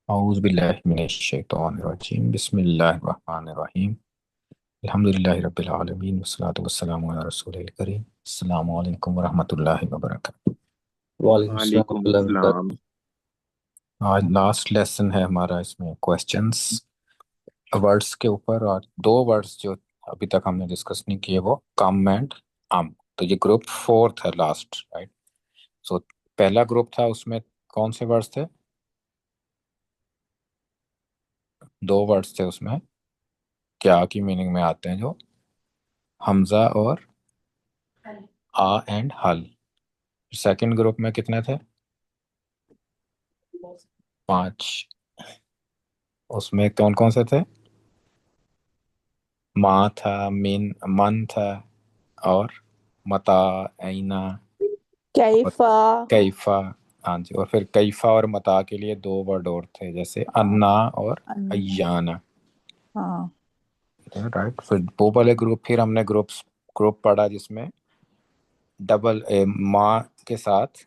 اعوذ باللہ من الشیطان الرجیم بسم اللہ الرحمن الرحیم الحمدللہ رب العالمین والصلاة والسلام علی رسول الکریم السلام علیکم ورحمۃ اللہ وبرکاتہ۔ وعلیکم السلام وعلیکم ورحمۃ اللہ السلام۔ وبرکاتہ۔ آج لاسٹ لیسن ہے ہمارا، اس میں کویسچنس ورڈز کے اوپر، اور دو ورڈز جو ابھی تک ہم نے ڈسکس نہیں کیے وہ کم اینڈ ام۔ تو یہ گروپ فورتھ ہے، لاسٹ، رائٹ؟ سو پہلا گروپ تھا، اس میں کون سے ورڈز تھے؟ دو ورڈز تھے اس میں، کیا کی میننگ میں آتے ہیں، جو حمزہ اور آ اینڈ حل۔ سیکنڈ گروپ میں کتنے تھے؟ 5۔ اس میں کون کون سے تھے؟ ماں تھا، من تھا، اور متا، اینا، کیفا کیفا۔ ہاں جی، اور پھر کیفا اور متا کے لیے دو ورڈ اور تھے، جیسے انا اور ایانا، ہاں رائٹ؟ پھر وہ والے گروپ، پھر ہم نے گروپ پڑھا جس میں ڈبل ماں کے ساتھ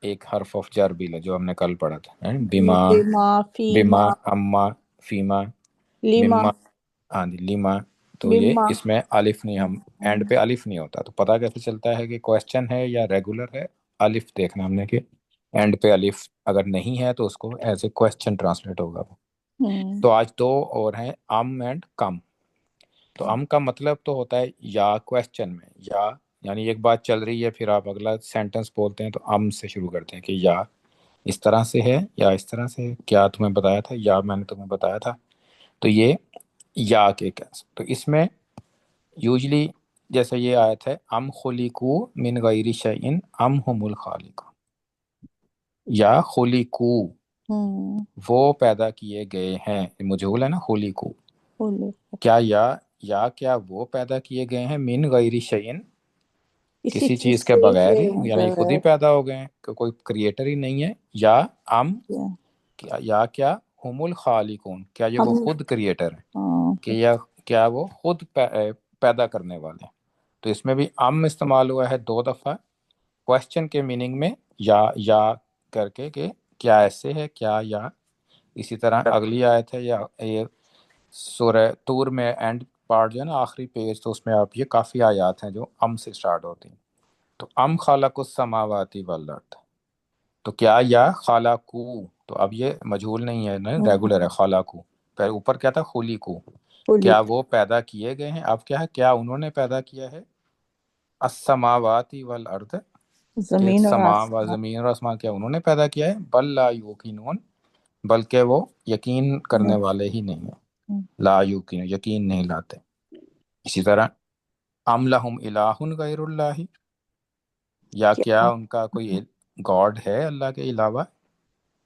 ایک حرف آف جر بھی جو ہم نے کل پڑھا تھا، بیما، بما بیما، فیما اما، فیما، لما مما، ہاں جی، لیما۔ تو یہ بما اس میں الف نہیں، ہم اینڈ پہ الف نہیں ہوتا، تو پتہ کیسے چلتا ہے کہ کویسچن ہے یا ریگولر ہے؟ الف دیکھنا ہم نے کہ اینڈ پہ الف اگر نہیں ہے تو اس کو ایز اے کویسچن ٹرانسلیٹ ہوگا وہ۔ تو آج دو اور ہیں، ام اینڈ کم۔ تو ام کا مطلب تو ہوتا ہے یا کویسچن میں، یا یعنی ایک بات چل رہی ہے، پھر آپ اگلا سینٹنس بولتے ہیں تو ام سے شروع کرتے ہیں کہ یا اس طرح سے ہے یا اس طرح سے ہے، کیا تمہیں بتایا تھا یا میں نے تمہیں بتایا تھا۔ تو یہ یا کے کیس، تو اس میں یوزلی جیسے یہ آیت ہے ام خلقو من غیر شیء ام هم الخالق، یا خلقو وہ پیدا کیے گئے ہیں، مجھول ہے نا، خلقو، کیا وہ پیدا کیے گئے ہیں من غیر شیء کسی چیز کے بغیر ہی، یعنی خود ہی پیدا ہو گئے ہیں کہ کوئی کریٹر ہی نہیں ہے، یا ام یا کیا ہم الخالقون، کیا یہ وہ خود کریٹر ہیں، کہ یا کیا وہ خود پیدا کرنے والے ہیں۔ تو اس میں بھی ام استعمال ہوا ہے 2 دفعہ کویسچن کے میننگ میں، یا کر کے کہ کیا ایسے ہے، کیا یا۔ اسی طرح اگلی آیت ہے، یا یہ سورہ طور میں اینڈ پارٹ جو ہے نا، آخری پیج، تو اس میں آپ یہ کافی آیات ہیں جو ام سے سٹارٹ ہوتی ہیں۔ تو ام خالق السماوات والارض، تو کیا یا خالقو، تو اب یہ مجہول نہیں ہے نا، ریگولر ہے، خالقو، پھر اوپر کیا تھا، خلیقو، کیا وہ پیدا کیے گئے ہیں، اب کیا ہے، کیا انہوں نے پیدا کیا ہے، السماوات والارض، کہ زمین اور زمین اور آسمان کیا انہوں نے پیدا کیا ہے، بل لا یوقنون، بلکہ وہ یقین کرنے والے ہی نہیں ہیں، لا یوقنون، یقین نہیں لاتے۔ اسی طرح ام لہم الہ غیر اللہ، یا کیا ان کا کوئی گاڈ ہے اللہ کے علاوہ،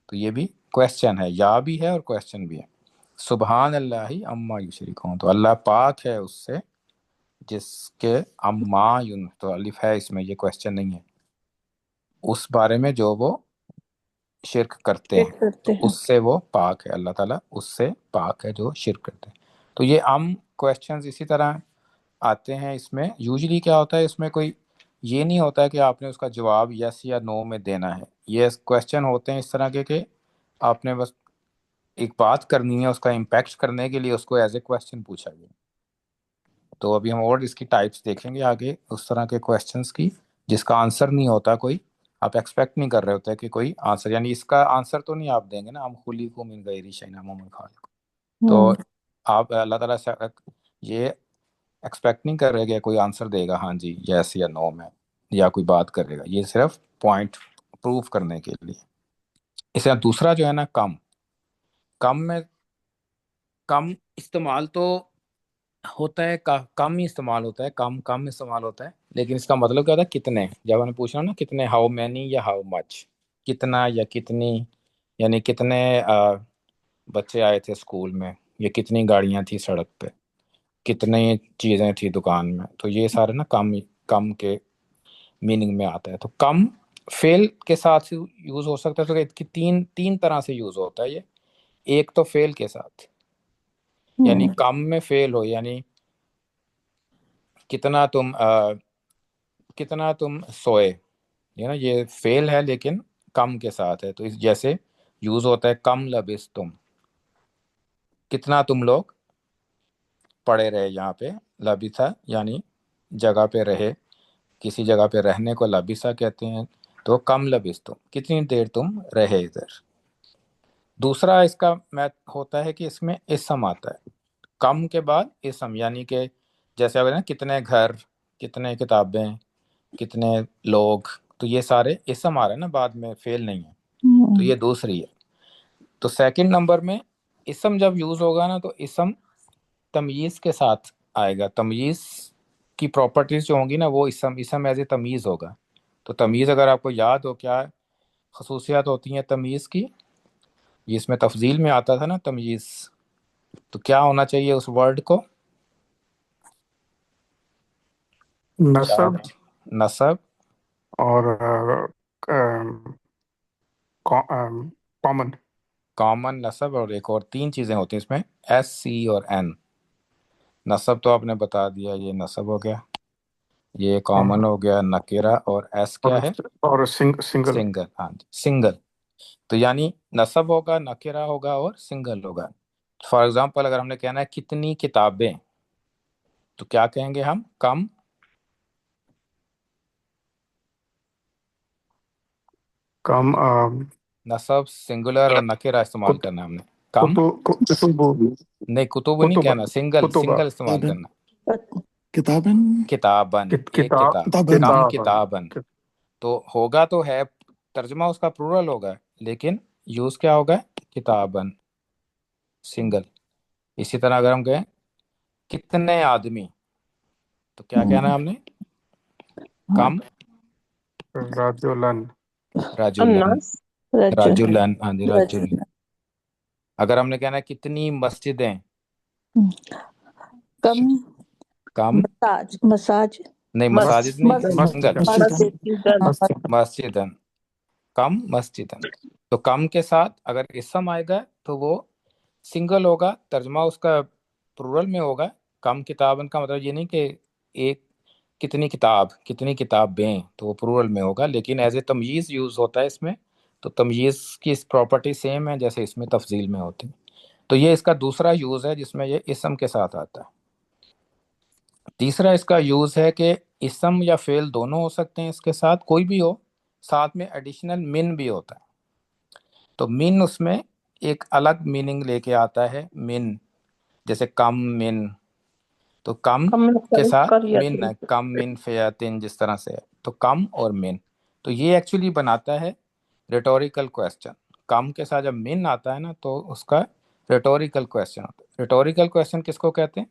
تو یہ بھی کویسچن ہے، یا بھی ہے اور کویسچن بھی ہے۔ سبحان اللہ اما یشرکون، تو اللہ پاک ہے اس سے جس کے اما تو الف ہے اس میں، یہ کویسچن نہیں ہے، اس بارے میں جو وہ شرک کرتے ہیں، تو اس سے وہ پاک ہے، اللہ تعالیٰ اس سے پاک ہے جو شرک کرتے ہیں۔ تو یہ کویسچنز اسی طرح آتے ہیں، اس میں یوزلی کیا ہوتا ہے، اس میں کوئی یہ نہیں ہوتا ہے کہ آپ نے اس کا جواب یس یا نو میں دینا ہے، یہ کویسچن ہوتے ہیں اس طرح کے کہ آپ نے بس ایک بات کرنی ہے، اس کا امپیکٹ کرنے کے لیے اس کو ایز اے کویسچن پوچھا گیا۔ تو ابھی ہم اور اس کی ٹائپس دیکھیں گے آگے، اس طرح کے کویسچنس کی جس کا آنسر نہیں ہوتا کوئی، آپ ایکسپیکٹ نہیں کر رہے ہوتے کہ کوئی آنسر، یعنی اس کا آنسر تو نہیں آپ دیں گے نا، ہم خلیقو من غیر شیء ام هم الخالق، تو آپ اللہ تعالیٰ سے یہ ایکسپیکٹ نہیں کر رہے کہ کوئی آنسر دے گا ہاں جی یس یا نو میں، یا کوئی بات کرے گا، یہ صرف پوائنٹ پروف کرنے کے لیے۔ اس طرح دوسرا جو ہے نا کم میں کم استعمال تو ہوتا ہے، کم ہی استعمال ہوتا ہے، کم استعمال ہوتا ہے، لیکن اس کا مطلب کیا ہوتا ہے، کتنے، جب ہم نے پوچھنا نا کتنے، ہاؤ مینی یا ہاؤ مچ، کتنا یا کتنی، یعنی کتنے بچے آئے تھے اسکول میں، یا کتنی گاڑیاں تھی سڑک پہ، کتنی چیزیں تھی دکان میں، تو یہ سارے نا کم کے میننگ میں آتا ہے۔ تو کم فیل کے ساتھ یوز ہو سکتا ہے، تو تین طرح سے یوز ہوتا ہے یہ۔ ایک تو فیل کے ساتھ، یعنی کم میں فیل ہو، یعنی کتنا تم سوئے، یہ نا یہ فیل ہے لیکن کم کے ساتھ ہے، تو جیسے یوز ہوتا ہے کم لبستم، کتنا تم لوگ پڑے رہے یہاں پہ. لبثا یعنی جگہ پہ رہے، کسی جگہ پہ رہنے کو لبثا کہتے ہیں. تو کم لبستم، کتنی دیر تم رہے ادھر. دوسرا اس کا میتھ ہوتا ہے کہ اس میں اسم آتا ہے کم کے بعد اسم، یعنی کہ جیسے اگر نا کتنے گھر، کتنے کتابیں، کتنے لوگ، تو یہ سارے اسم آ رہے ہیں نا بعد میں، فعل نہیں ہے. تو یہ دوسری ہے. تو سیکنڈ نمبر میں اسم جب یوز ہوگا نا تو اسم تمییز کے ساتھ آئے گا. تمییز کی پراپرٹیز جو ہوں گی نا وہ اسم ایز اے تمییز ہوگا. تو تمییز اگر آپ کو یاد ہو کیا خصوصیات ہوتی ہیں تمییز کی، یہ اس میں تفضیل میں آتا تھا نا تمییز، تو کیا ہونا چاہیے اس ورڈ کو؟ نصب نصب اور کامن. کامن، نصب، اور ایک اور تین چیزیں ہوتی ہیں اس میں، ایس، سی اور این. نصب تو آپ نے بتا دیا، یہ نصب ہو گیا. یہ کامن ہو گیا نکرہ، اور ایس کیا ہے؟ اور سنگل. سنگل. ہاں جی، سنگل. تو یعنی نصب ہوگا، نکرہ ہوگا اور سنگل ہوگا. فار ایگزامپل اگر ہم نے کہنا ہے کتنی کتابیں، تو کیا کہیں گے ہم؟ کم کم نصب سنگولر اور نکرہ استعمال کرنا ہے ہم نے. کم نہیں، کتب نہیں کہنا، سنگل سنگل استعمال کرنا. کتابن، ایک کتاب، کم کتابن. تو ہوگا تو ہے، ترجمہ اس کا پلورل ہوگا، لیکن یوز کیا ہوگا؟ کتابن، سنگل. اسی طرح اگر ہم کہیں کتنے آدمی، تو کیا کہنا ہے ہم نے؟ کم رجلن. رجلن، الناس رجلن. ہاں جی، رجل. رجل اگر ہم نے کہنا ہے کتنی مسجدیں، کم کم مساج نہیں، مساجد نہیں، سنگل، مسجدن، کم مسجدن. تو کم کے ساتھ اگر اسم آئے گا تو وہ سنگل ہوگا، ترجمہ اس کا پلورل میں ہوگا. کم کتابن کا مطلب یہ نہیں کہ ایک کتنی کتاب، کتنی کتابیں، تو وہ پلورل میں ہوگا، لیکن ایز اے تمییز یوز ہوتا ہے اس میں. تو تمییز کی پراپرٹی سیم ہے جیسے اس میں تفضیل میں ہوتی. تو یہ اس کا دوسرا یوز ہے جس میں یہ اسم کے ساتھ آتا ہے. تیسرا اس کا یوز ہے کہ اسم یا فعل دونوں ہو سکتے ہیں، اس کے ساتھ کوئی بھی ہو، ساتھ میں ایڈیشنل من بھی ہوتا ہے. تو من اس میں ایک الگ میننگ لے کے آتا ہے. من جیسے کم من، تو کم کے ساتھ من ہے، کم من فیاتن، جس طرح سے ہے. تو کم اور من، تو یہ ایکچولی بناتا ہے ریٹوریکل کویسچن. کم کے ساتھ جب من آتا ہے نا تو اس کا ریٹوریکل کویسچن ہوتا ہے. ریٹوریکل کویسچن کس کو کہتے ہیں؟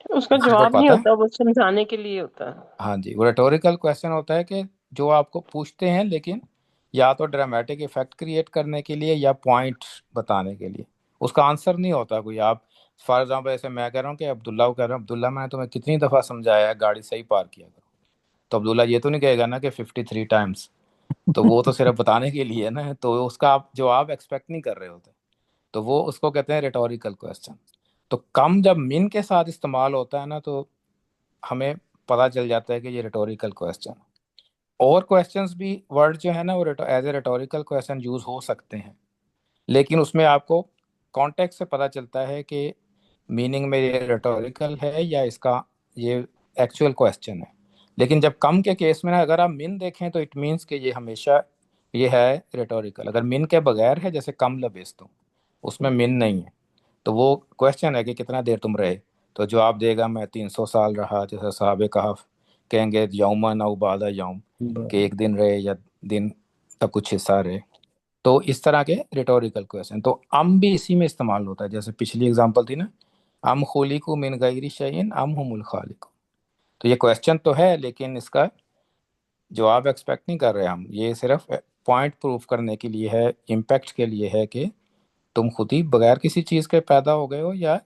اس کا کسی کو جواب نہیں پتا ہے؟ ہوتا، وہ سمجھانے کے لیے ہوتا ہے. ہاں جی، وہ ریٹوریکل کویسچن ہوتا ہے کہ جو آپ کو پوچھتے ہیں لیکن یا تو ڈرامیٹک ایفیکٹ کریٹ کرنے کے لیے یا پوائنٹ بتانے کے لیے. اس کا آنسر نہیں ہوتا کوئی. آپ فار ایگزامپل ایسے میں کہہ رہا ہوں کہ عبداللہ کو کہہ رہا ہوں، عبداللہ میں نے تمہیں کتنی دفعہ سمجھایا ہے گاڑی صحیح پارک کیا کرو. تو عبداللہ یہ تو نہیں کہے گا نا کہ 53 ٹائمز، تو وہ تو صرف بتانے کے لیے نا، تو اس کا آپ جواب ایکسپیکٹ نہیں کر رہے ہوتے. تو وہ اس کو کہتے ہیں ریٹوریکل کویسچن. تو کم جب من کے ساتھ استعمال ہوتا ہے نا تو ہمیں پتہ چل جاتا ہے کہ یہ ریٹوریکل کویسچن. اور کویسچنز بھی ورڈ جو ہے نا وہ as a rhetorical question use ہو سکتے ہیں، لیکن اس میں آپ کو کانٹیکٹ سے پتہ چلتا ہے کہ میننگ میں یہ ریٹوریکل ہے یا اس کا یہ ایکچوئل کویسچن ہے. لیکن جب کم کے کیس میں نا اگر آپ من دیکھیں تو اٹ مینس کہ یہ ہمیشہ یہ ہے ریٹوریکل. اگر من کے بغیر ہے جیسے کم لبستم، اس میں من نہیں ہے، تو وہ کویسچن ہے کہ کتنا دیر تم رہے. تو جواب دے گا میں 300 سال رہا، جیسے صحابہ کہف کہیں گے یومن او بعد یوم، کہ ایک دن رہے یا دن کا کچھ حصہ رہے. تو اس طرح کے ریٹوریکل کویسچن. تو ام بھی اسی میں استعمال ہوتا ہے، جیسے پچھلی اگزامپل تھی نا، ام خلقوا من غیر شیء ام هم الخالقون. تو یہ کویسچن تو ہے لیکن اس کا جواب ایکسپیکٹ نہیں کر رہے ہم، یہ صرف پوائنٹ پروف کرنے کے لیے ہے، امپیکٹ کے لیے ہے کہ تم خود ہی بغیر کسی چیز کے پیدا ہو گئے ہو یا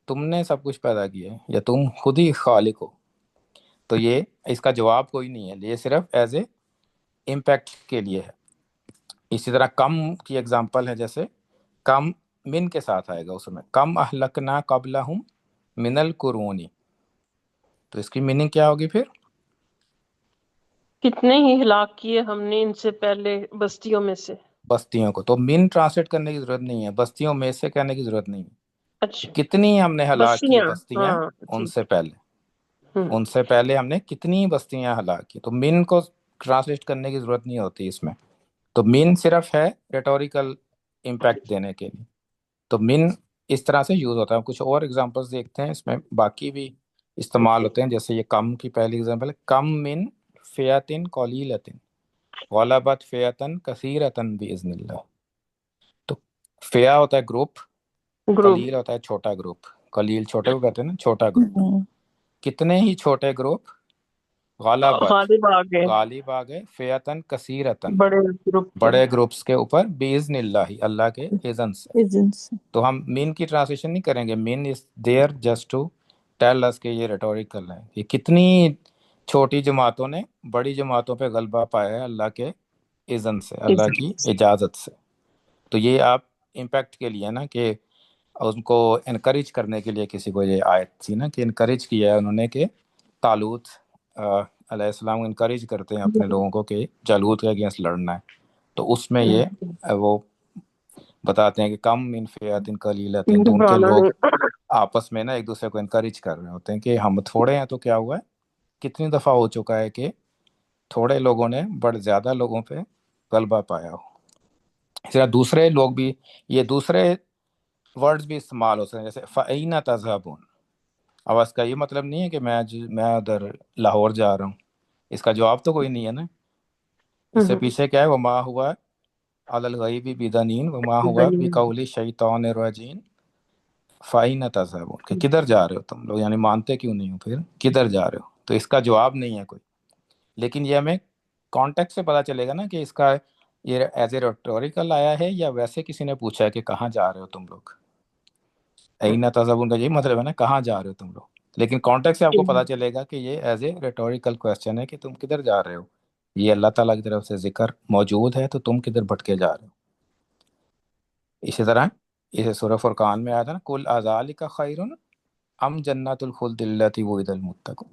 تم نے سب کچھ پیدا کیا ہے یا تم خود ہی خالق ہو. تو یہ اس کا جواب کوئی نہیں ہے، یہ صرف ایز اے امپیکٹ کے لیے ہے. اسی طرح کم کی ایگزامپل ہے، جیسے کم من کے ساتھ آئے گا اس میں، کم اہلکنا قبلہم من القرون. تو اس کی میننگ کیا ہوگی پھر؟ کتنے ہی ہلاک کیے ہم نے ان سے پہلے بستیوں میں سے. بستیوں کو، تو من ٹرانسلیٹ کرنے کی ضرورت نہیں ہے، بستیوں میں سے کہنے کی ضرورت نہیں ہے، اچھا کتنی ہم نے ہلاک کی بستیاں، بستیاں ہاں ان ٹھیک سے پہلے، ہوں ان سے پہلے ہم نے کتنی بستیاں ہلاک کی، تو من کو ٹرانسلیٹ کرنے کی ضرورت نہیں ہوتی اس میں، تو من صرف ہے ریٹوریکل امپیکٹ دینے کے لیے، تو من اس طرح سے یوز ہوتا ہے۔ کچھ اور ایگزامپلس دیکھتے ہیں اس میں، باقی بھی استعمال ہوتے ہیں، جیسے یہ کم کی پہلی ایگزامپل ہے، کم من فیاتن قلیلتن غلبت فیاتن کثیرتن باذن اللہ، تو فیا ہوتا ہے گروپ، گروپ، قلیل ہوتا ہے چھوٹا گروپ، قلیل چھوٹے کو کہتے ہیں نا، چھوٹا گروپ، ہوں، کتنے ہی چھوٹے گروپ، غلبت غالب آ گئے غالب آ گئے، فیاتن کثیرتن بڑے گروپ کے، بڑے گروپس کے اوپر، باذن اللہ اللہ کے اذن سے۔ ایجنٹس، تو ہم مین کی ٹرانسلیشن نہیں کریں گے، مین is there just to tell us کہ یہ ریٹوریکل ہے، یہ کتنی چھوٹی جماعتوں نے بڑی جماعتوں پہ غلبہ پایا ہے اللہ کے اذن سے، اللہ کی اجازت سے، تو یہ آپ امپیکٹ کے لیے نا، کہ ان کو انکریج کرنے کے لیے کسی کو یہ آیت تھی نا، کہ انکریج کیا ہے انہوں نے کہ طالوت علیہ السلام انکریج کرتے ہیں اپنے لوگوں کو کہ جالوت کے اگینسٹ لڑنا ہے، تو اس میں یہ وہ بتاتے ہیں کہ کم من فیاتن قلیلتن، تو ان کے گھبرانا لوگ نہیں، آپس میں نا ایک دوسرے کو انکریج کر رہے ہوتے ہیں کہ ہم تھوڑے ہیں تو کیا ہوا ہے، کتنی دفعہ ہو چکا ہے کہ تھوڑے لوگوں نے بڑے زیادہ لوگوں پہ غلبہ پایا ہو۔ اس طرح دوسرے لوگ بھی، یہ دوسرے ورڈز بھی استعمال ہو سکتے ہیں، جیسے فَأَيْنَ تَذْهَبُونَ، اب اس کا یہ مطلب نہیں ہے کہ میں ادھر لاہور جا رہا ہوں، اس کا جواب تو کوئی نہیں ہے نا، اس سے پیچھے کیا ہے، وما ہوا علی الغیب بدنین وما ہوا بقول شیطان الرجیم فَأَيْنَ تَذْهَبُونَ، کہ کدھر جا رہے ہو تم لوگ، یعنی مانتے کیوں نہیں ہو، پھر کدھر جا رہے ہو، تو اس کا جواب نہیں ہے کوئی، لیکن یہ ہمیں کانٹیکٹ سے پتہ چلے گا نا کہ اس کا یہ ایز اے ریٹوریکل آیا ہے یا ویسے کسی نے پوچھا ہے کہ کہاں جا رہے ہو تم لوگ، اینا تذہبون کا یہی مطلب ہے نا، کہاں جا رہے ہو تم لوگ، لیکن کانٹیکٹ سے آپ کو پتہ چلے گا کہ یہ ایز اے ریٹوریکل کویسچن ہے کہ تم کدھر جا رہے ہو، یہ اللہ تعالیٰ کی طرف سے ذکر موجود ہے تو تم کدھر بھٹکے جا رہے ہو۔ اسی طرح اسے سورہ فرقان میں آیا تھا نا، کل اذالک خیر ام جنت الخلد التی وعد المتقون،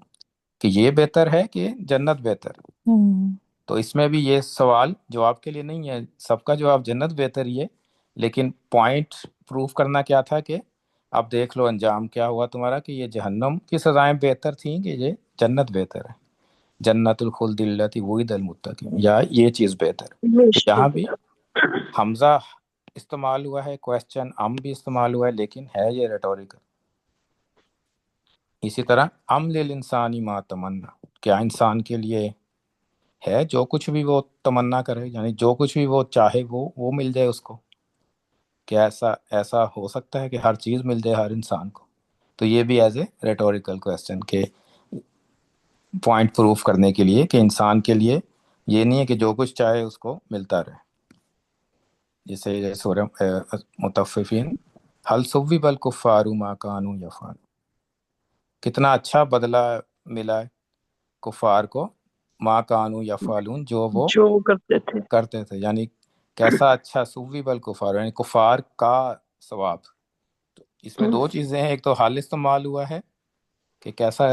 کہ یہ بہتر ہے کہ جنت بہتر ہے، ہوں، تو اس میں بھی یہ سوال جواب کے لیے نہیں ہے، سب کا جواب جنت بہتر ہی ہے، لیکن پوائنٹ پروف کرنا کیا تھا کہ اب دیکھ لو انجام کیا ہوا تمہارا، کہ یہ جہنم کی سزائیں بہتر تھیں کہ یہ جنت بہتر ہے، جنت الخلد التی وعد المتقون، یا یہ چیز بہتر ہے، تو یہاں بھی حمزہ استعمال ہوا ہے، کویسچن ام بھی استعمال ہوا ہے، لیکن ہے یہ ریٹوریکل۔ اسی طرح ام للانسان ما تمنا، کیا انسان کے لیے ہے جو کچھ بھی وہ تمنا کرے، یعنی جو کچھ بھی وہ چاہے وہ مل جائے اس کو، کیا ایسا ہو سکتا ہے کہ ہر چیز مل جائے ہر انسان کو، تو یہ بھی ایز اے ریٹوریکل کویسچن، کہ پوائنٹ پروف کرنے کے لیے کہ انسان کے لیے یہ نہیں ہے کہ جو کچھ چاہے اس کو ملتا رہے، جیسے سورہ مطففین حل ثوب الکفار ما کانوا یفعلون، کتنا اچھا بدلہ ملا ہے کفار کو، ما کانوا یفعلون، جو وہ جو کرتے تھے، کرتے تھے، یعنی کیسا اچھا ثوب الکفار، یعنی کفار کا ثواب، تو اس میں دو چیزیں ہیں، ایک تو حال استعمال ہوا ہے کہ کیسا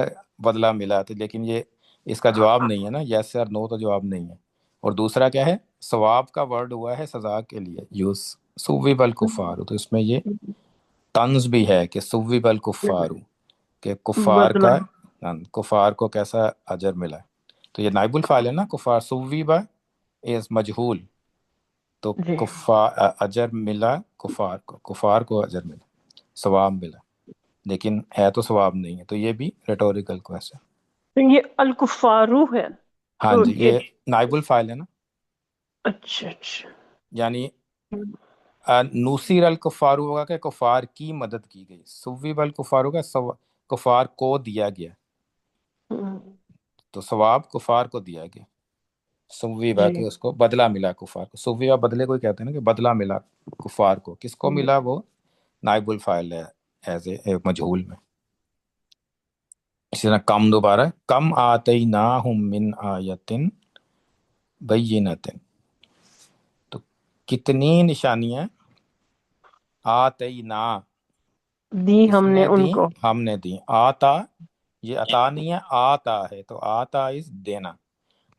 بدلہ ملا تھا، لیکن یہ اس کا جواب نہیں ہے نا، یس اور نو تو جواب نہیں ہے، اور دوسرا کیا ہے، ثواب کا ورڈ ہوا ہے سزا کے لیے یوز، ثوب الکفار، تو اس میں یہ طنز بھی ہے کہ ثوب الکفار، کہ بدلہ، کفار کو کیسا اجر ملا ہے، تو یہ نائب الفاعل ہے نا، کفار ثوب از مجہول، تو جی اجر ملا کفار کو اجر ملا، ثواب ملا، لیکن ہے تو ثواب نہیں ہے، تو یہ بھی ریٹوریکل کویسچن۔ تو یہ الکفارو ہے، ہاں تو جی، یہ یہ نائب الفاعل ہے نا، اچھا اچھا، یعنی نوسیر الکفار ہوگا کہ کفار کی مدد کی گئی، ثوب الکفار ہوگا کفار کو دیا گیا، تو ثواب کفار کو دیا گیا، ثوبہ جی کہ اس کو بدلہ ملا کفار کو، ثوبہ بدلے کو کہتے ہیں نا، کہ بدلہ ملا کفار کو، کس کو ملا، وہ نائب الفاعل ہے ایز اے مجہول میں۔ اسی طرح کم دوبارہ، کم آتیناہم من آیۃ بینۃ، تو کتنی نشانیاں آتینا، دی کس ہم نے نے ان دی، کو، ہم نے دی، آتا یہ عطا نہیں ہے، آتا ہے، تو آتا از دینا،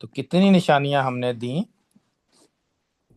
تو کتنی نشانیاں ہم نے دیں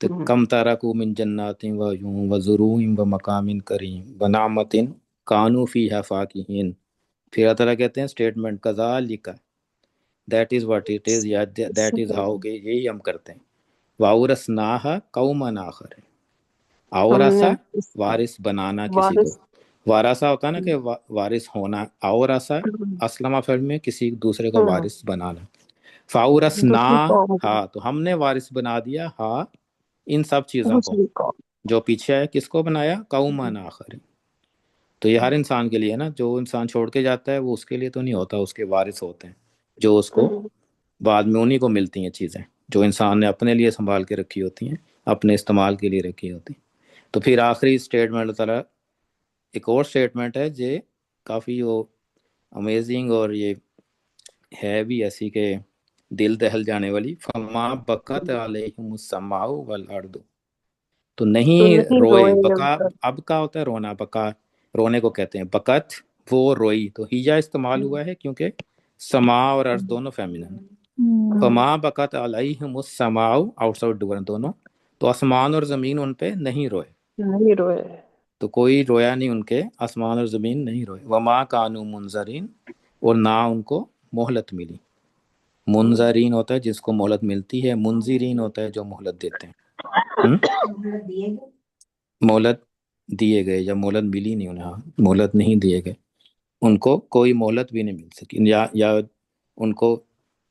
تو کم تارکو من جنات و یوں و زروع و مقام کریم و نعمت کانوا فیہا فاکہین. پھر اللہ تعالیٰ کہتے ہیں اسٹیٹمنٹ کذالک that is what it is یا دیٹ از ہاؤ کہ یہی ہم کرتے ہیں. وَأَوْرَثْنَاهَا قَوْمًا آخَرِينَ. اورثہ وارث بنانا کسی کو. وارثہ ہوتا ہے نا کہ وارث ہونا. اورثہ اسلم فعل میں کسی دوسرے کو وارث بنانا. فَأَوْرَثْنَاهَا تو ہم نے وارث بنا دیا ہاں ان سب چیزوں کو جو پیچھے ہے. کس کو بنایا؟ قومًا آخرین. تو یہ ہر انسان کے لیے نا، جو انسان چھوڑ کے جاتا ہے وہ اس کے لیے تو نہیں ہوتا، اس کے وارث ہوتے ہیں جو اس کو بعد میں انہی کو ملتی ہیں چیزیں جو انسان نے اپنے لیے سنبھال کے رکھی ہوتی ہیں، اپنے استعمال کے لیے رکھی ہوتی ہیں. تو پھر آخری اسٹیٹمنٹ اللہ تعالیٰ ایک اور اسٹیٹمنٹ ہے جو کافی وہ امیزنگ اور یہ ہے بھی ایسی کہ دل دہل جانے والی. فما بکت علیہم السماء والارض. تو نہیں روئے. بکا اب کا ہوتا ہے رونا. بکا رونے کو کہتے ہیں. بکت وہ روئی، تو ہیجا استعمال ہوا ہے کیونکہ سما اور ارض دونوں فیمنن. فما بکت علیہم السماء آؤٹ سائڈ ڈور دونوں، تو آسمان اور زمین ان پہ نہیں روئے. تو کوئی رویا نہیں ان کے، آسمان اور زمین نہیں روئے. وما کانوا منظرین، اور نہ ان کو مہلت ملی. منظرین ہوتا ہے جس کو مہلت ملتی ہے، منذرین ہوتا ہے جو مہلت دیتے ہیں. مہلت دیے گئے یا مہلت ملی نہیں انہیں. مہلت نہیں دیے گئے ان کو، کوئی مہلت بھی نہیں مل سکی یا ان کو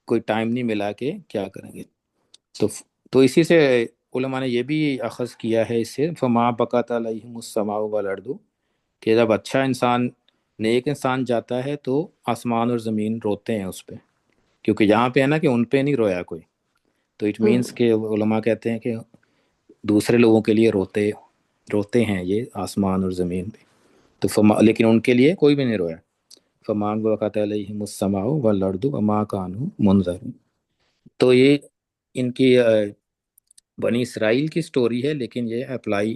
کوئی ٹائم نہیں ملا کہ کیا کریں گے. تو اسی سے علماء نے یہ بھی اخذ کیا ہے اس سے فما بکت علیہم السماء والارض، کہ جب اچھا انسان نیک انسان جاتا ہے تو آسمان اور زمین روتے ہیں اس پہ، کیونکہ یہاں پہ ہے نا کہ ان پہ نہیں رویا کوئی. تو اٹ مینس کہ علماء کہتے ہیں کہ دوسرے لوگوں کے لیے روتے ہیں یہ آسمان اور زمین پہ. تو لیکن ان کے لیے کوئی بھی نہیں رویا. فما بکت علیہم السماء والارض وما کانوا منظرین. تو یہ ان کی بنی اسرائیل کی سٹوری ہے، لیکن یہ اپلائی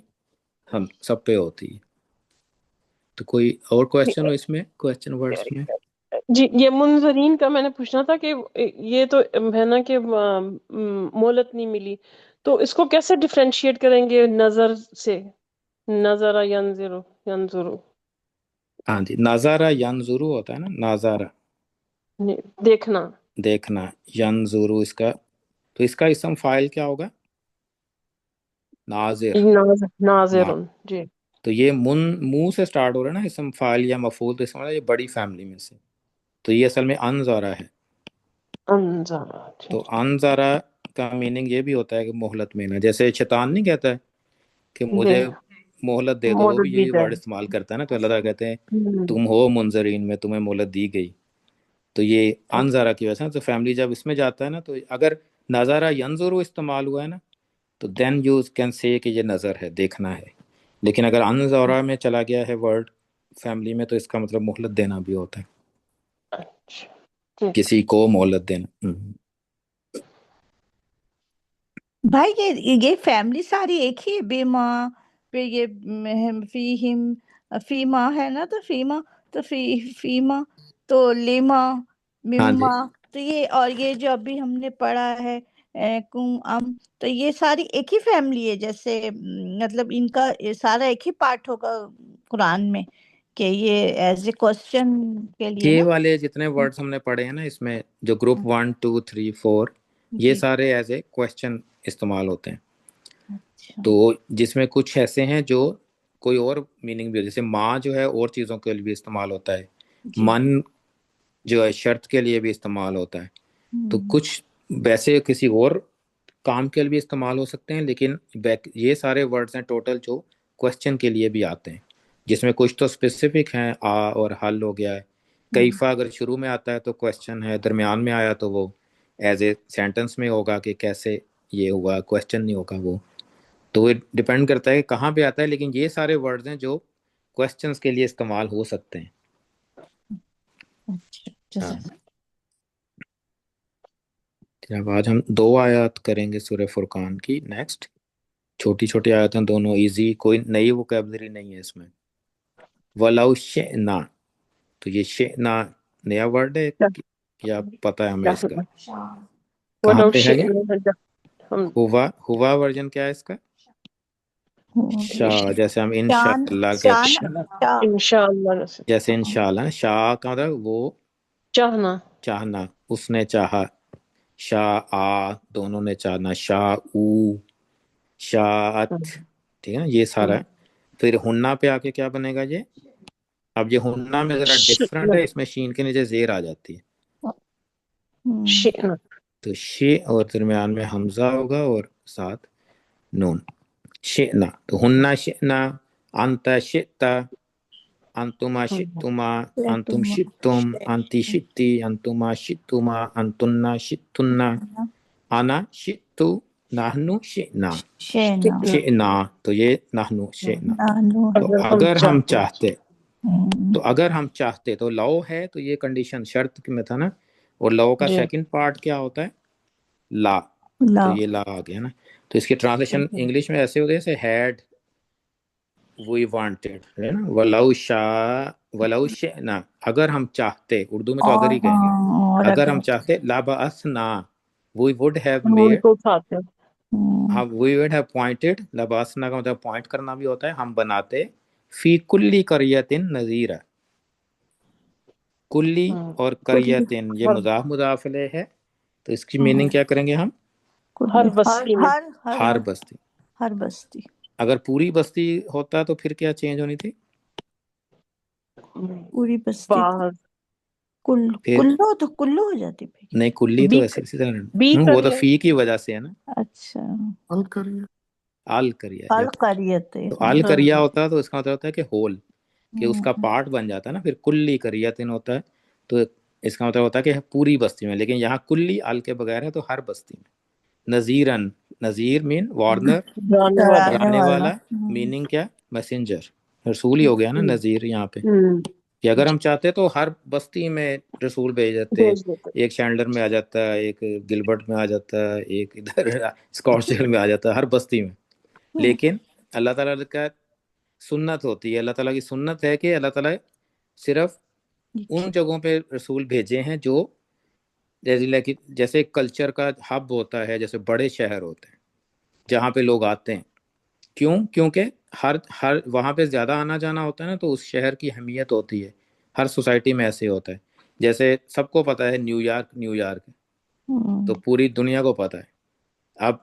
ہم سب پہ ہوتی ہے. تو کوئی اور کویسچن ہو اس میں، کویسچن ورڈز میں؟ جی، یہ منظرین کا میں نے پوچھنا تھا کہ یہ تو ہے نا کہ مہلت نہیں ملی، تو اس کو کیسے ڈفرینشیٹ کریں گے نظر سے؟ نظر ینظرو ہاں جی، نظارہ ینظرو ہوتا ہے نا، نظارہ دیکھنا، ینظرو اس کا، تو اس کا اسم فاعل کیا ہوگا؟ ناظر. جی. تو یہ منہ سے سٹارٹ ہو رہا ہے نا اسم فاعل یا مفعول، تو اس میں یہ بڑی فیملی میں سے، تو یہ اصل میں انظرہ ہے. تو انظرہ کا میننگ یہ بھی ہوتا ہے کہ مہلت ملنا. جیسے شیطان نہیں کہتا ہے کہ مجھے مہلت دے دو، وہ بھی یہی ورڈ استعمال کرتا ہے نا. تو اللہ تعالیٰ کہتے ہیں تم ہو منظرین میں، تمہیں مہلت دی گئی. تو یہ انظرہ کی وجہ سے تو فیملی جب اس میں جاتا ہے نا، تو اگر نظرہ ینظرو استعمال ہوا ہے نا تو دین یو کین سے کہ یہ نظر ہے، دیکھنا ہے. لیکن اگر انظرہ میں چلا گیا ہے ورڈ فیملی میں، تو اس کا مطلب مہلت دینا بھی ہوتا ہے، کسی کو مہلت دینا. بھائی یہ فیملی ساری ایک ہی، بیما، پھر یہ فیہم، فیما ہے نا، تو فیما، تو فیما، تو لیما، مما، تو یہ اور یہ جو ابھی ہم نے پڑھا ہے کم تو یہ ساری ایک ہی فیملی ہے. جیسے مطلب ان کا سارا ایک ہی پارٹ ہوگا قرآن میں، کہ یہ ایز اے کوسچن کے لیے یہ نا. والے جتنے ورڈز ہم نے پڑھے ہیں نا اس میں، جو گروپ 1 2 3 4، یہ سارے ایز اے کوسچن استعمال ہوتے ہیں. تو جس میں کچھ ایسے ہیں جو کوئی اور میننگ بھی، جیسے ماں جو ہے اور چیزوں کے لیے بھی استعمال ہوتا ہے، من جو ہے شرط کے لیے بھی استعمال ہوتا ہے. تو کچھ ویسے کسی اور کام کے لیے بھی استعمال ہو سکتے ہیں، لیکن یہ سارے ورڈز ہیں ٹوٹل جو کوسچن کے لیے بھی آتے ہیں، جس میں کچھ تو اسپیسیفک ہیں، آ اور حل ہو گیا ہے. کیفا اگر شروع میں آتا ہے تو کوسچن ہے، درمیان میں آیا تو وہ ایز اے سینٹنس میں ہوگا کہ کیسے یہ ہوا، کوسچن نہیں ہوگا وہ. تو وہ ڈیپینڈ کرتا ہے کہ کہاں پہ آتا ہے، لیکن یہ سارے ورڈز ہیں جو کوسچنز کے لیے استعمال ہو سکتے ہیں. اب آج ہم 2 آیات کریں گے سورہ فرقان کی. نیکسٹ چھوٹی چھوٹی آیتیں دونوں ایزی، کوئی نئی ووکیبلری نہیں ہے اس میں. وَلَوْ شِئْنَا، تو یہ شئنا نیا ورڈ ہے یا پتہ ہے ہمیں اس کا کہاں پہ ہے؟ ہوا ورژن کیا ہے اس کا؟ شاء، جیسے ہم شان انشاءاللہ کہتے ہیں، شان انشاءاللہ سے جیسے انشاءاللہ، شاء کا مطلب وہ چاہنا. چاہنا، اس نے چاہا، شاء دونوں نے چاہنا، شاء شاءت، ٹھیک ہے نا، یہ سارا ہے. پھر ہننا پہ آ کے کیا بنے گا یہ؟ اب یہ ہننا میں ذرا ڈفرنٹ ہے، اس میں شین کے نیچے زیر آ جاتی ہے، شئنا. تو شے اور درمیان میں حمزہ ہوگا اور ساتھ نون. شئنا، تو ہننا شئنا، انت شئتا، انتما شئتما، انتم شئتم، انتی شئتی، انتما شئتما، انتنا شئتنا، انا شئتو، نحنو شئنا. شئنا تو یہ نحنو شئنا. تو اگر ہم چاہتے، تو اگر ہم چاہتے، تو لو ہے تو یہ کنڈیشن شرط میں تھا نا، اور لو کا جی. سیکنڈ پارٹ کیا ہوتا ہے؟ لا. تو یہ لا آ گیا نا، تو اس کی ٹرانسلیشن انگلش میں ایسے ہوتے ہیں ہیڈ وی وانٹیڈ، ہے نا، ولو شئنا، اگر ہم چاہتے، اردو میں تو اگر ہی کہیں گے، اگر ہم چاہتے، لبعثنا، we would have ہم ان made، کو اٹھاتے ہیں. we would have pointed، لبعثنا کا مطلب پوائنٹ کرنا بھی ہوتا ہے، ہم بناتے، فی کلی قریۃ نذیرا. کلی اور قریۃ یہ مضاف مضاف الیہ ہے، تو اس کی میننگ کیا کریں گے ہم؟ ہر بستی میں. ہر بستی. ہر بستی. اگر پوری بستی ہوتا تو پھر کیا چینج ہونی تھی؟ پوری بستی باہر. پھر کلو تو کلو ہو جاتی پھر. نہیں، کلی تو ایسے اسی طرح، وہ تو فی کی وجہ سے ہے نا، اچھا، القریہ. القریت. تو القریہ ہوتا ہے تو اس کا مطلب ہوتا ہے کہ ہول، کہ اس کا پارٹ بن جاتا ہے نا. پھر کلی قریۃ ہوتا ہے تو اس کا مطلب ہوتا ہے کہ پوری بستی میں، لیکن یہاں کلی ال کے بغیر ہے تو ہر بستی میں. نذیرن، نذیر مین وارنر، جانے والا. ڈرانے والا، میننگ کیا؟ میسنجر، رسول ہی ہو گیا نا نذیر یہاں پہ. کہ اگر ہم چاہتے تو ہر بستی میں رسول بھیج دیتے، بھیج دیتے. ایک شینڈلر میں آ جاتا ہے، ایک گلبرٹ میں آ جاتا ہے، ایک ادھر اسکاٹ شیل میں آ جاتا ہے، ہر بستی میں. لیکن اللہ تعالیٰ کا سنت ہوتی ہے، اللہ تعالیٰ کی سنت ہے کہ اللہ تعالیٰ صرف ان جگہوں پہ رسول بھیجے ہیں جو جیسے کلچر کا ہب ہوتا ہے، جیسے بڑے شہر ہوتے ہیں جہاں پہ لوگ آتے ہیں. کیونکہ ہر وہاں پہ زیادہ آنا جانا ہوتا ہے نا، تو اس شہر کی اہمیت ہوتی ہے. ہر سوسائٹی میں ایسے ہوتا ہے. جیسے سب کو پتہ ہے نیو یارک تو پوری دنیا کو پتہ ہے. اب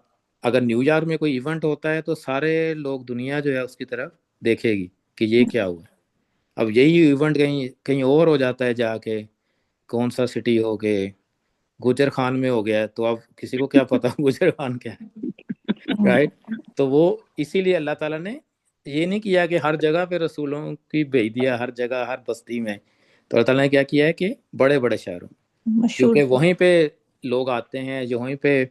اگر نیو یارک میں کوئی ایونٹ ہوتا ہے تو سارے لوگ، دنیا جو ہے اس کی طرف دیکھے گی کہ یہ کیا ہوا. اب یہی ایونٹ کہیں اور ہو جاتا ہے، جا کے کون سا سٹی ہو گئے، گجر خان میں ہو گیا، تو اب کسی کو کیا پتا گجر خان کیا ہے، رائٹ. تو وہ اسی لیے اللہ تعالیٰ نے یہ نہیں کیا کہ ہر جگہ پہ رسولوں کی بھیج دیا، ہر جگہ ہر بستی میں. تو اللہ تعالیٰ نے کیا کیا ہے کہ بڑے بڑے شہروں، کیونکہ وہیں پہ لوگ آتے ہیں، جو وہیں پہ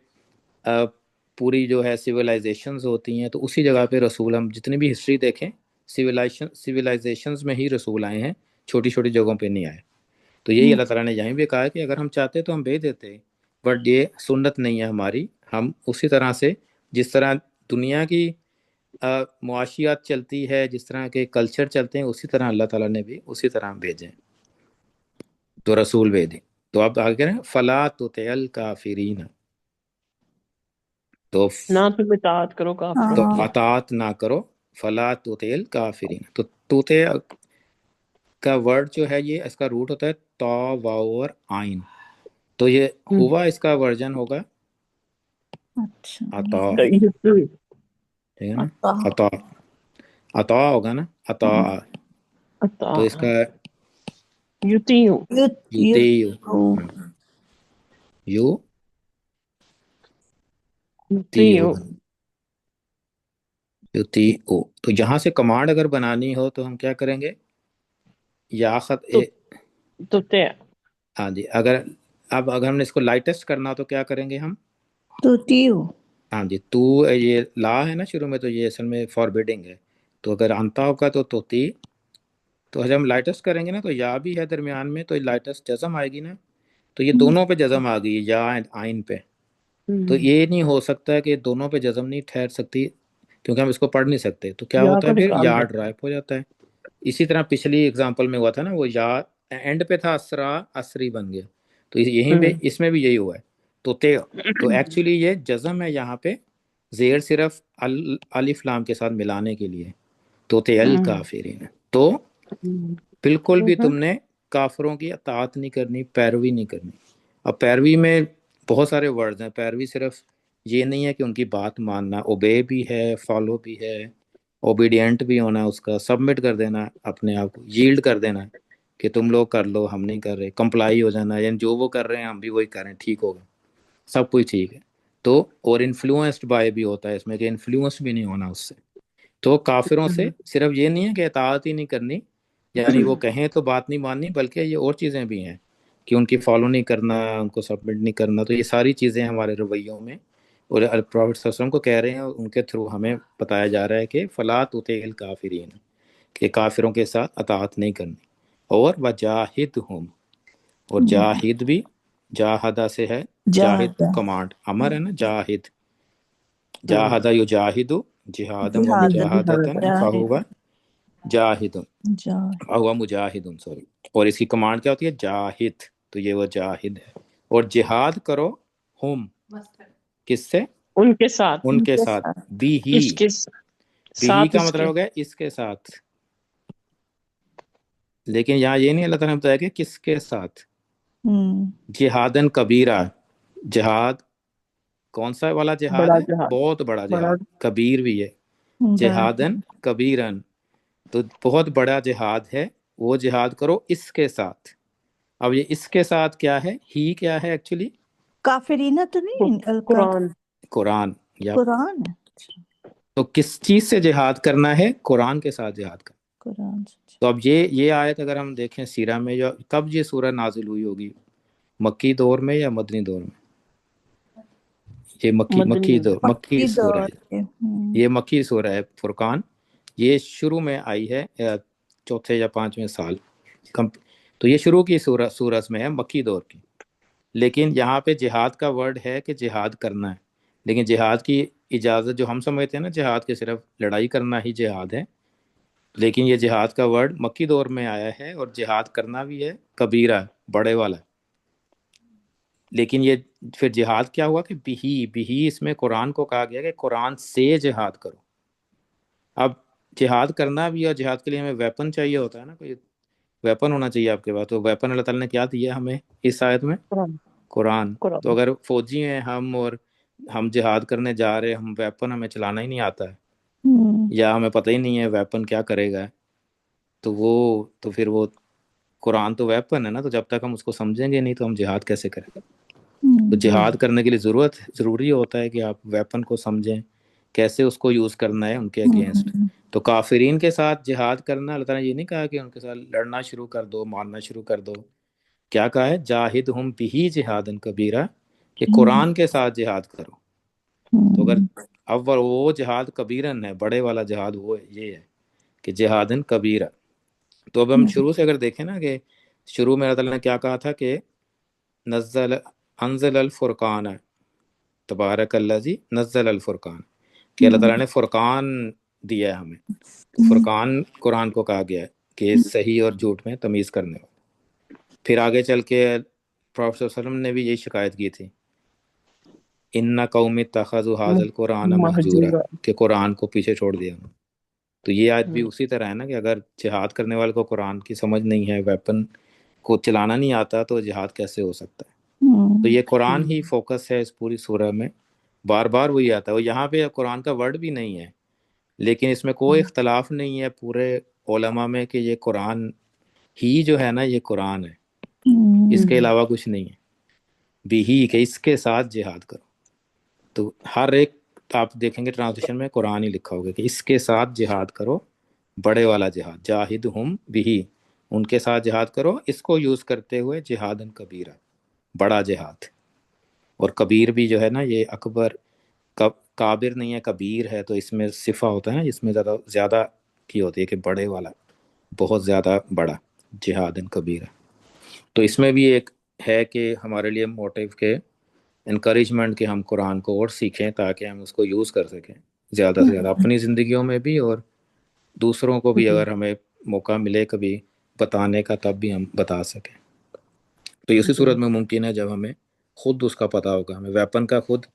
پوری جو ہے سویلائزیشنز ہوتی ہیں، تو اسی جگہ پہ رسول، ہم جتنی بھی ہسٹری دیکھیں سویلائزیشنز میں ہی رسول آئے ہیں، چھوٹی چھوٹی جگہوں پہ نہیں آئے. تو یہی اللہ تعالیٰ نے یہیں بھی کہا کہ اگر ہم چاہتے تو ہم بھیج دیتے، بٹ یہ سنت نہیں ہے ہماری. ہم اسی طرح سے جس طرح دنیا کی معاشیات چلتی ہے، جس طرح کے کلچر چلتے ہیں، اسی طرح اللہ تعالیٰ نے بھی اسی طرح بھیجیں، تو رسول بھیجیں. تو آپ آگے کہہ رہے ہیں فلا تطع الکافرین، تو نہ تم اطاعت کرو کافروں تو کی. اطاعت نہ کرو، فلا تطع الکافرین. تو توتے کا ورڈ جو ہے یہ اس کا روٹ ہوتا ہے تا واو اور آئین. تو یہ ہوا اس کا ورژن ہوگا عطا، ٹھیک ہے نا، عطا، عطا ہوگا نا، عطا. تو اس کا یوتیو یوتیو، یو یوتیو. یوتیو. تو یہاں سے کمانڈ اگر بنانی ہو تو ہم کیا کریں گے؟ یا خط تو تے. ہاں جی. اگر ہم نے اس کو لائٹسٹ کرنا تو کیا کریں گے ہم؟ توتیو. ہاں جی. تو یہ لا ہے نا شروع میں، تو یہ اصل میں فاربیڈنگ ہے. تو اگر انتا ہوگا تو توتی. تو جب ہم لائٹسٹ کریں گے نا، تو یا بھی ہے درمیان میں، تو لائٹسٹ جزم آئے گی نا. تو یہ دونوں پہ جزم آ گئی، یا آئین پہ. تو یہ نہیں ہو سکتا کہ دونوں پہ جزم نہیں ٹھہر سکتی، کیونکہ ہم اس کو پڑھ نہیں سکتے. تو کیا ہوتا ہے پھر؟ یا ڈرائپ ہو جاتا ہے. اسی طرح پچھلی اگزامپل میں ہوا تھا نا، وہ یا اینڈ پہ تھا، اسرا، اسری بن گیا. تو یہیں پہ اس میں بھی یہی ہوا ہے تو ایکچولی یہ جزم ہے یہاں پہ، زیر صرف الف لام کے ساتھ ملانے کے لیے، توطیل کافرین. تو بالکل بھی تم نے کافروں کی اطاعت نہیں کرنی، پیروی نہیں کرنی. اب پیروی میں بہت سارے ورڈز ہیں. پیروی صرف یہ نہیں ہے کہ ان کی بات ماننا، اوبے بھی ہے، فالو بھی ہے، اوبیڈینٹ بھی ہونا، اس کا سبمٹ کر دینا، اپنے آپ کو ییلڈ کر دینا کہ تم لوگ کر لو، ہم نہیں کر رہے، کمپلائی ہو جانا، یعنی جو وہ کر رہے ہیں ہم بھی وہی کریں، ٹھیک ہوگا، سب کچھ ٹھیک ہے. تو اور انفلوئنسڈ بائی بھی ہوتا ہے اس میں، کہ انفلوئنس بھی نہیں ہونا اس سے. تو کافروں سے صرف یہ نہیں ہے کہ اطاعت ہی نہیں کرنی، یعنی وہ کہیں تو بات نہیں ماننی، بلکہ یہ اور چیزیں بھی ہیں کہ ان کی فالو نہیں کرنا، ان کو سبمٹ نہیں کرنا. تو یہ ساری چیزیں ہمارے رویوں میں، اور پروفٹ صلی اللہ علیہ وسلم کو کہہ رہے ہیں، ان کے تھرو ہمیں بتایا جا رہا ہے کہ فلا تطع الکافرین، کہ کافروں کے ساتھ اطاعت نہیں کرنی. اور وجاہدہم، اور جاہد بھی جاہدہ سے ہے، جاہد کمانڈ، امر ہے نا، جاہد، جاہدہ یجاہد جہادم و مجاہدتن فہو جاہد، فہو مجاہد، سوری. اور اس کی کمانڈ کیا ہوتی ہے؟ جاہد. تو یہ وہ جاہد ہے. اور جہاد کرو ہم، کس سے؟ ان کے ساتھ، ان کے ساتھ. بھی ہی، اس کے بھی ہی ساتھ، کا اس مطلب کے ہو گیا اس کے ساتھ. لیکن یہاں یہ نہیں اللہ تعالیٰ نے بتایا کہ کس کے ساتھ. جہادن کبیرہ، جہاد کون سا والا جہاد بڑا ہے؟ جہاد، بہت بڑا بڑا جہاد، کبیر بھی ہے. جہادن کبیرن، تو بہت بڑا جہاد ہے، وہ جہاد کرو اس کے ساتھ. اب یہ اس کے ساتھ کیا ہے؟ ہی کیا ہے ایکچولی؟ کافرینہ تو نہیں، قرآن. قرآن. یا قرآن ہے. تو کس چیز سے جہاد کرنا ہے؟ قرآن کے ساتھ جہاد کرنا. قرآن سے. تو اب یہ آیت اگر ہم دیکھیں سیرہ میں، جو کب یہ سورہ نازل ہوئی ہوگی، مکی دور میں یا مدنی دور میں؟ یہ مکی سورہ ہے. یہ مکی سورہ ہے فرقان. یہ شروع میں آئی ہے چوتھے یا پانچویں سال، تو یہ شروع کی سورہ میں ہے، مکی دور کی. لیکن یہاں پہ جہاد کا ورڈ ہے کہ جہاد کرنا ہے. لیکن جہاد کی اجازت جو ہم سمجھتے ہیں نا، جہاد کے صرف لڑائی کرنا ہی جہاد ہے، لیکن یہ جہاد کا ورڈ مکی دور میں آیا ہے، اور جہاد کرنا بھی ہے، کبیرہ، بڑے والا. لیکن یہ پھر جہاد کیا ہوا کہ بھی اس میں قرآن کو کہا گیا کہ قرآن سے جہاد کرو. اب جہاد کرنا بھی، اور جہاد کے لیے ہمیں ویپن چاہیے ہوتا ہے نا، کوئی ویپن ہونا چاہیے آپ کے پاس. تو ویپن اللہ تعالیٰ نے کیا دیا ہمیں اس آیت میں؟ قرآن. تو اگر فوجی ہیں ہم، اور ہم جہاد کرنے جا رہے، ہم ویپن ہمیں چلانا ہی نہیں آتا ہے، یا ہمیں پتہ ہی نہیں ہے ویپن کیا کرے گا، تو پھر وہ قرآن تو ویپن ہے نا. تو جب تک ہم اس کو سمجھیں گے نہیں تو ہم جہاد کیسے کریں؟ تو جہاد کرنے کے لیے ضروری ہوتا ہے کہ آپ ویپن کو سمجھیں، کیسے اس کو یوز کرنا ہے ان کے اگینسٹ. تو کافرین کے ساتھ جہاد کرنا، اللہ تعالیٰ نے یہ نہیں کہا کہ ان کے ساتھ لڑنا شروع کر دو، مارنا شروع کر دو. کیا کہا ہے؟ جاہدہم بہ جہادن کبیرہ، کہ قرآن کے ساتھ جہاد کرو. تو اگر اب وہ جہاد کبیرن ہے، بڑے والا جہاد، وہ یہ ہے کہ جہادن کبیرہ. تو اب ہم شروع سے اگر دیکھیں نا، کہ شروع میں اللہ تعالیٰ نے کیا کہا تھا کہ انزل الفرقان، تبارک الذی نزل الفرقان، کہ اللہ تعالیٰ نے فرقان دیا ہے ہمیں. تو فرقان قرآن کو کہا گیا ہے کہ صحیح اور جھوٹ میں تمیز کرنے والا. پھر آگے چل کے پروفیٹ صلی اللہ علیہ وسلم نے بھی یہی شکایت کی تھی، ان قوم اتخذوا ھذا القرآن مہجورا، کہ قرآن کو پیچھے چھوڑ دیا. تو یہ آیت بھی اسی طرح ہے نا، کہ اگر جہاد کرنے والے کو قرآن کی سمجھ نہیں ہے، ویپن کو چلانا نہیں آتا، تو جہاد کیسے ہو سکتا ہے؟ تو یہ قرآن ہی فوکس ہے اس پوری سورہ میں، بار بار وہی آتا ہے. وہ یہاں پہ قرآن کا ورڈ بھی نہیں ہے، لیکن اس میں کوئی اختلاف نہیں ہے پورے علماء میں کہ یہ قرآن ہی جو ہے نا، یہ قرآن ہے، اس کے علاوہ کچھ نہیں ہے. بھی کہ اس کے ساتھ جہاد کرو. تو ہر ایک آپ دیکھیں گے ٹرانسلیشن میں قرآن ہی لکھا ہوگا کہ اس کے ساتھ جہاد کرو، بڑے والا جہاد. جاہدہم بھی، ان کے ساتھ جہاد کرو، اس کو یوز کرتے ہوئے جہادن کبیرہ، بڑا جہاد. اور کبیر بھی جو ہے نا، یہ اکبر، کابر نہیں ہے، کبیر ہے. تو اس میں صفہ ہوتا ہے نا، اس میں زیادہ کی ہوتی ہے کہ بڑے والا، بہت زیادہ بڑا، جہادن کبیرہ. تو اس میں بھی ایک ہے کہ ہمارے لیے موٹیو کے انکریجمنٹ کہ ہم قرآن کو اور سیکھیں، تاکہ ہم اس کو یوز کر سکیں زیادہ سے زیادہ اپنی زندگیوں میں بھی، اور دوسروں کو بھی اگر ہمیں موقع ملے کبھی بتانے کا، تب بھی ہم بتا سکیں. تو اسی صورت میں ممکن ہے جب ہمیں خود اس کا پتہ ہوگا ہمیں، ویپن کا خود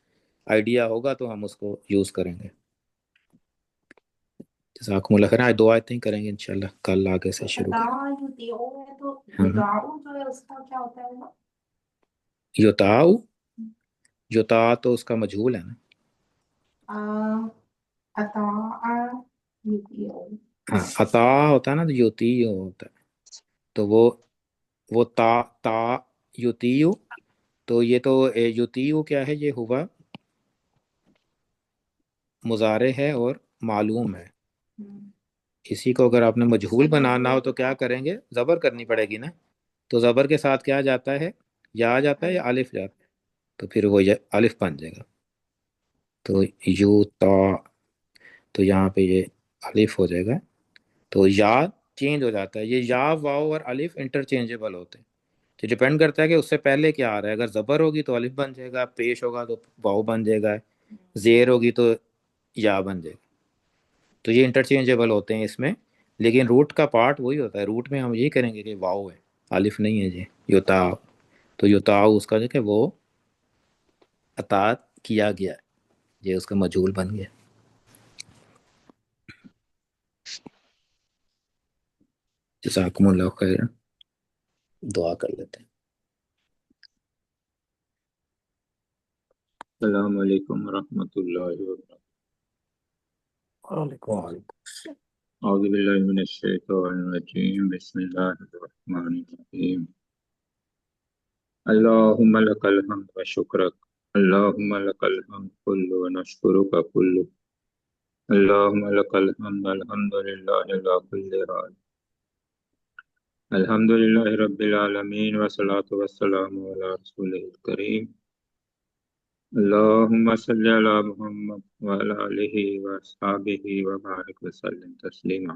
آئیڈیا ہوگا تو ہم اس کو یوز کریں گے. جزاکم اللہ خیر. آج 2 آیتیں کریں گے انشاءاللہ، کل آگے سے شروع کریں. یتاؤ، یتاع تو اس کا مجہول ہے نا. ہاں عطا ہوتا ہے نا، تو یوتیو ہوتا ہے، تو وہ تا یوتیو. تو یہ تو یوتیو کیا ہے، یہ ہوا مضارع ہے اور معلوم ہے. اسی کو اگر آپ نے مجہول بنانا ہو تو کیا کریں گے، زبر کرنی پڑے گی نا. تو زبر کے ساتھ کیا جاتا ہے، یا جاتا ہے یا الف جاتا ہے، تو پھر وہ الف بن جائے گا. تو یوتا، تو یہاں پہ یہ الف ہو جائے گا. تو یا چینج ہو جاتا ہے، یہ یا واؤ اور الف انٹرچینجیبل ہوتے ہیں. تو ڈپینڈ کرتا ہے کہ اس سے پہلے کیا آ رہا ہے. اگر زبر ہوگی تو الف بن جائے گا، پیش ہوگا تو واؤ بن جائے گا، زیر ہوگی تو یا بن جائے گا. تو یہ انٹرچینجیبل ہوتے ہیں اس میں، لیکن روٹ کا پارٹ وہی ہوتا ہے. روٹ میں ہم یہی کریں گے کہ واؤ ہے، الف نہیں ہے جی. یوتا، تو یوتا اس کا جو کہ وہ اطاعت کیا گیا، یہ اس کا مجہول بن گیا. جزاکم اللہ خیر. دعا کر لیتے ہیں. السلام علیکم ورحمۃ اللہ وبرکاتہ. وعلیکم. اعوذ باللہ من الشیطان الرجیم. بسم اللہ الرحمن الرحیم. اللہم لک الحمد و شکرک، اللہم لک الحمد کل و نشکرک کل، اللہم لک الحمد الحمد للہ علی کل حال. الحمد للہ رب العالمین والصلاة والسلام علی رسولہ الکریم. اللہم صلی علی محمد وعلی آلہ واصحابہ وبارک وسلم تسلیما.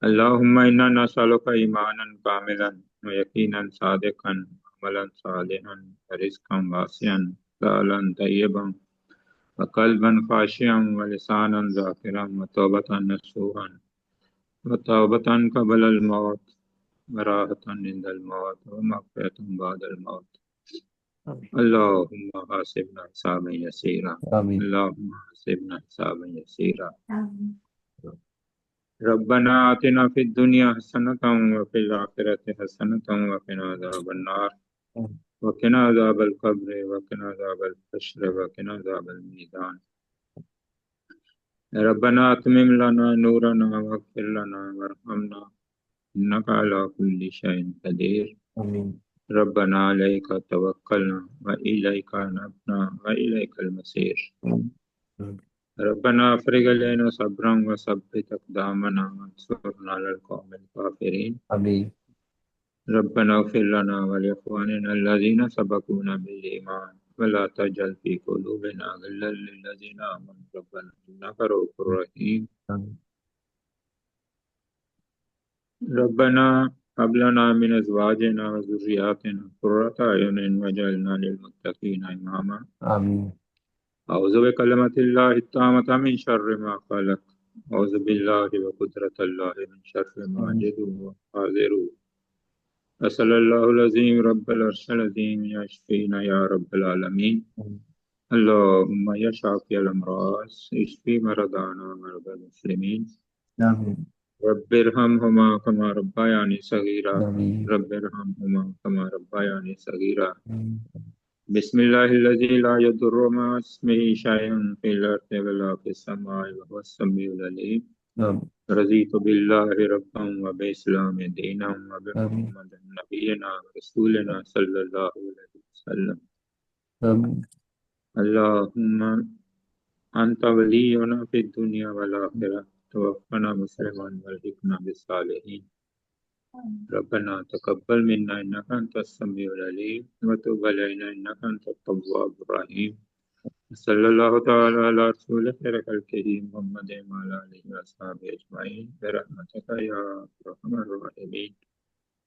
اللہم انا نسألک ایمانا کاملا ویقینا صادقا عملا صالحا ورزقا واسعا حلالا طیبا وقلبا خاشعا ولسانا ذاکرا وتوبة نصوحا وتوبة قبل الموت وراحة عند الموت ومغفرة بعد الموت. اللہم حاسبنا حسابا یسیرا، اللہم حاسبنا حسابا یسیرا. ربنا آتنا فی الدنیا حسنة وفی الآخرة حسنة وقنا عذاب النار وقنا عذاب القبر وقنا عذاب الحشر وقنا عذاب المیزان. ربنا اتمم لنا نورنا واغفر لنا وارحمنا انک علی کل شیء قدیر. ربنا علیک توکلنا والیک انبنا والیک المصیر. ربنا افرغ علینا صبرا وثبت اقدامنا وانصرنا علی القوم الکافرین. ربنا اغفر لنا ولاخواننا الذین سبقونا بالایمان ولا تجعل فی قلوبنا غلا للذین آمنوا ربنا انک رؤوف رحیم. ربنا هب لنا من ازواجنا وذرياتنا قرة اعین واجعلنا للمتقین اماما. اعوذ بکلمۃ اللہ التامۃ من شر ما خلق، اعوذ باللہ وقدرۃ اللہ من شر ما اجد وحاذر. صلی اللہ العظیم رب العرش العظیم یشفینا یا رب العالمین. اللہم یا شافی الامراض اشفی مرضانا ومرضى المسلمین. رب ارحمہما کما ربیانی صغیرا، رب ارحمہما کما ربیانی صغیرا. بسم اللہ الذی لا یضر مع اسمہ شیء فی الارض ولا فی السماء وهو السمیع العلیم. رضیت باللہ ربا وبالاسلام دینا وبمحمد نبینا ورسولنا صلی اللہ علیہ وسلم. اللہم انت ولینا فی الدنیا والآخرہ توفنا مسلما والحقنا بالصالحین. ربنا تقبل منا انک انت السمیع العلیم وتب علینا انک انت التواب الرحیم. صلی اللہ تعالی علی رسول خیر خلقہ محمد وعلی آلہ واصحابہ اجمعین برحمتک یا ارحم الراحمین.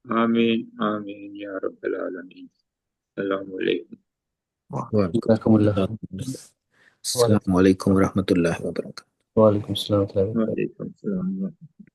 آمین آمین یا رب العالمین. السلام علیکم. وعلیکم اللہ. السلام علیکم ورحمۃ اللہ وبرکاتہ. وعلیکم السلام ورحمۃ اللہ. وعلیکم السلام.